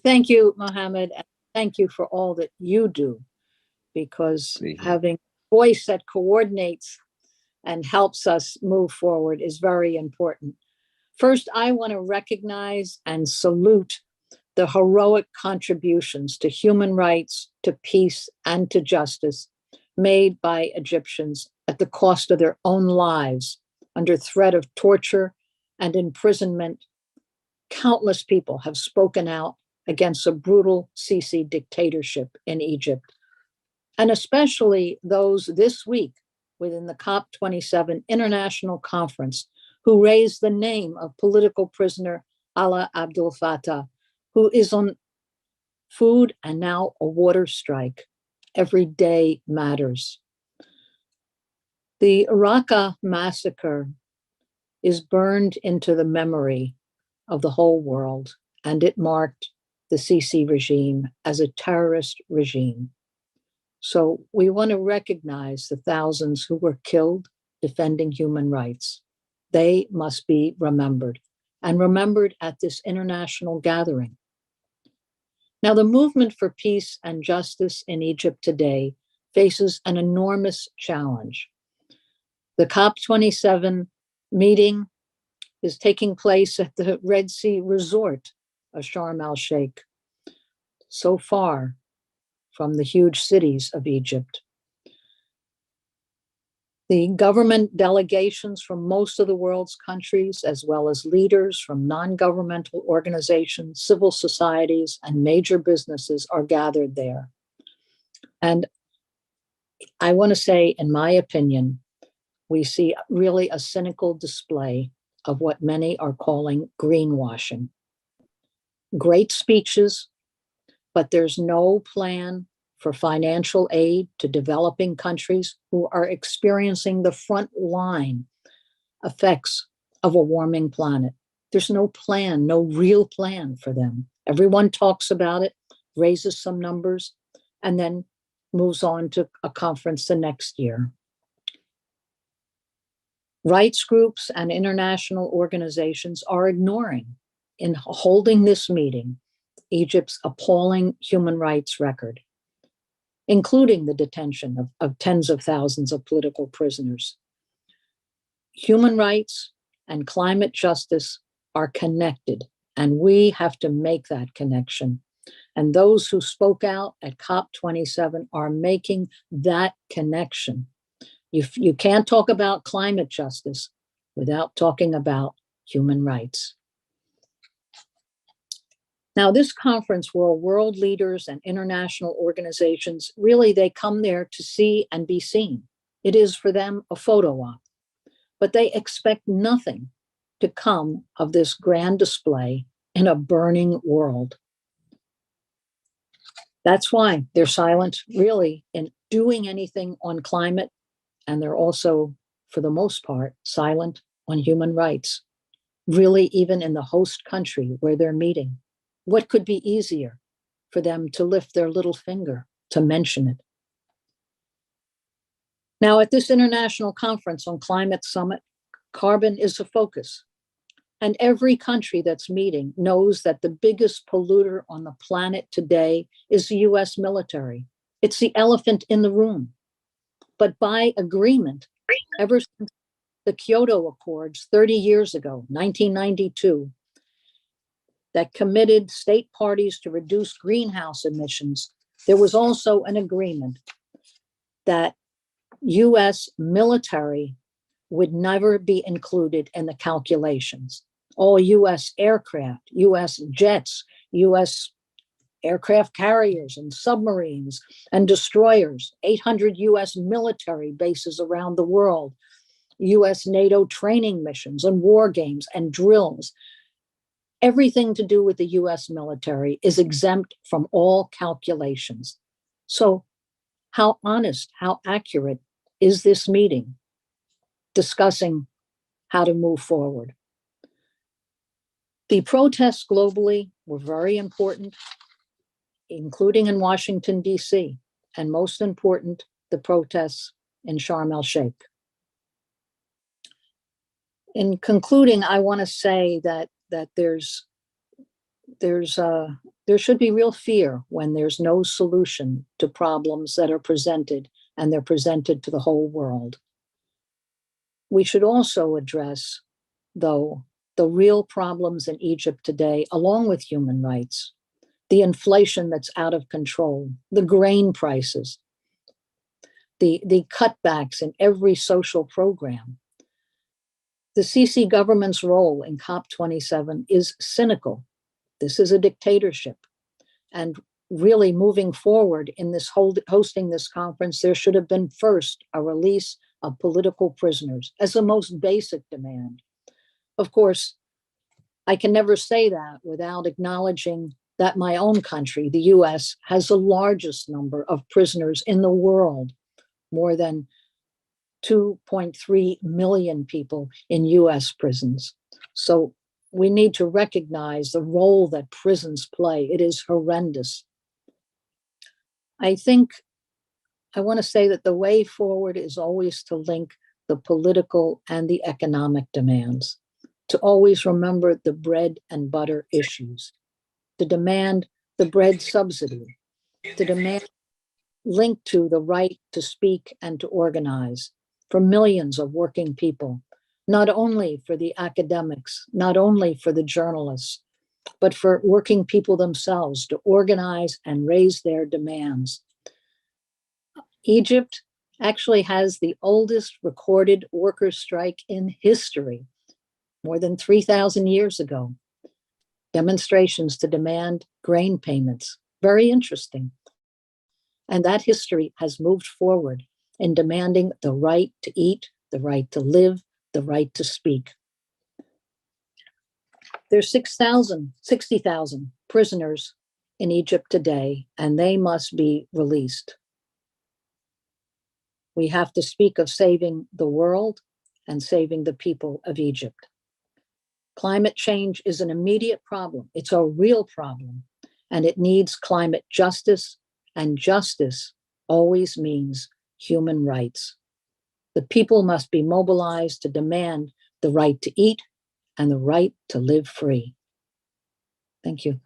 Thank you, Mohammed. And thank you for all that you do, because having a voice that coordinates and helps us move forward is very important. First, I want to recognize and salute the heroic contributions to human rights, to peace, and to justice made by Egyptians at the cost of their own lives under threat of torture and imprisonment. Countless people have spoken out against a brutal Sisi dictatorship in Egypt, and especially those this week within the COP27 International Conference who raised the name of political prisoner Alaa Abdel Fattah, who is on food and now a water strike. Every day matters. The Raqqa massacre is burned into the memory of the whole world, and it marked the Sisi regime as a terrorist regime. So we want to recognize the thousands who were killed defending human rights. They must be remembered, and remembered at this international gathering. Now, the movement for peace and justice in Egypt today faces an enormous challenge. The COP27 meeting is taking place at the Red Sea resort of Sharm el-Sheikh, so far from the huge cities of Egypt. The government delegations from most of the world's countries, as well as leaders from non-governmental organizations, civil societies, and major businesses are gathered there. And I want to say, in my opinion, we see really a cynical display of what many are calling greenwashing. Great speeches, but there's no plan for financial aid to developing countries who are experiencing the front line effects of a warming planet. There's no plan, no real plan for them. Everyone talks about it, raises some numbers, and then moves on to a conference the next year. Rights groups and international organizations are ignoring, in holding this meeting, Egypt's appalling human rights record, including the detention of tens of thousands of political prisoners. Human rights and climate justice are connected, and we have to make that connection. And those who spoke out at COP27 are making that connection. You can't talk about climate justice without talking about human rights. Now, this conference, where world leaders and international organizations, really, they come there to see and be seen. It is for them a photo op, but they expect nothing to come of this grand display in a burning world. That's why they're silent, really, in doing anything on climate, and they're also, for the most part, silent on human rights, really, even in the host country where they're meeting. What could be easier for them to lift their little finger to mention it? Now, at this International Conference on Climate Summit, carbon is a focus. And every country that's meeting knows that the biggest polluter on the planet today is the US military. It's the elephant in the room. But by agreement, ever since the Kyoto Accords 30 years ago, 1992, that committed state parties to reduce greenhouse emissions, there was also an agreement that US military would never be included in the calculations. All US aircraft, US jets, US aircraft carriers and submarines and destroyers, 800 US military bases around the world, US NATO training missions and war games and drills. Everything to do with the US military is exempt from all calculations. So how honest, how accurate is this meeting discussing how to move forward? The protests globally were very important, including in Washington, D.C., and most important, the protests in Sharm el-Sheikh. In concluding, I want to say that there's There should be real fear when there's no solution to problems that are presented, and they're presented to the whole world. We should also address, though, the real problems in Egypt today, along with human rights, the inflation that's out of control, the grain prices, the cutbacks in every social program. The Sisi government's role in COP27 is cynical. This is a dictatorship. And really moving forward in this hosting this conference, there should have been first a release of political prisoners as the most basic demand. Of course, I can never say that without acknowledging that my own country, the US, has the largest number of prisoners in the world, more than 2.3 million people in US prisons. So we need to recognize the role that prisons play. It is horrendous. I think I want to say that the way forward is always to link the political and the economic demands, to always remember the bread and butter issues, to demand the bread subsidy, to demand linked to the right to speak and to organize for millions of working people, not only for the academics, not only for the journalists, but for working people themselves to organize and raise their demands. Egypt actually has the oldest recorded workers' strike in history, more than 3,000 years ago. Demonstrations to demand grain payments. Very interesting. And that history has moved forward in demanding the right to eat, the right to live, the right to speak. There's 60,000 prisoners in Egypt today, and they must be released. We have to speak of saving the world and saving the people of Egypt. Climate change is an immediate problem. It's a real problem, and it needs climate justice, and justice always means human rights. The people must be mobilized to demand the right to eat and the right to live free. Thank you.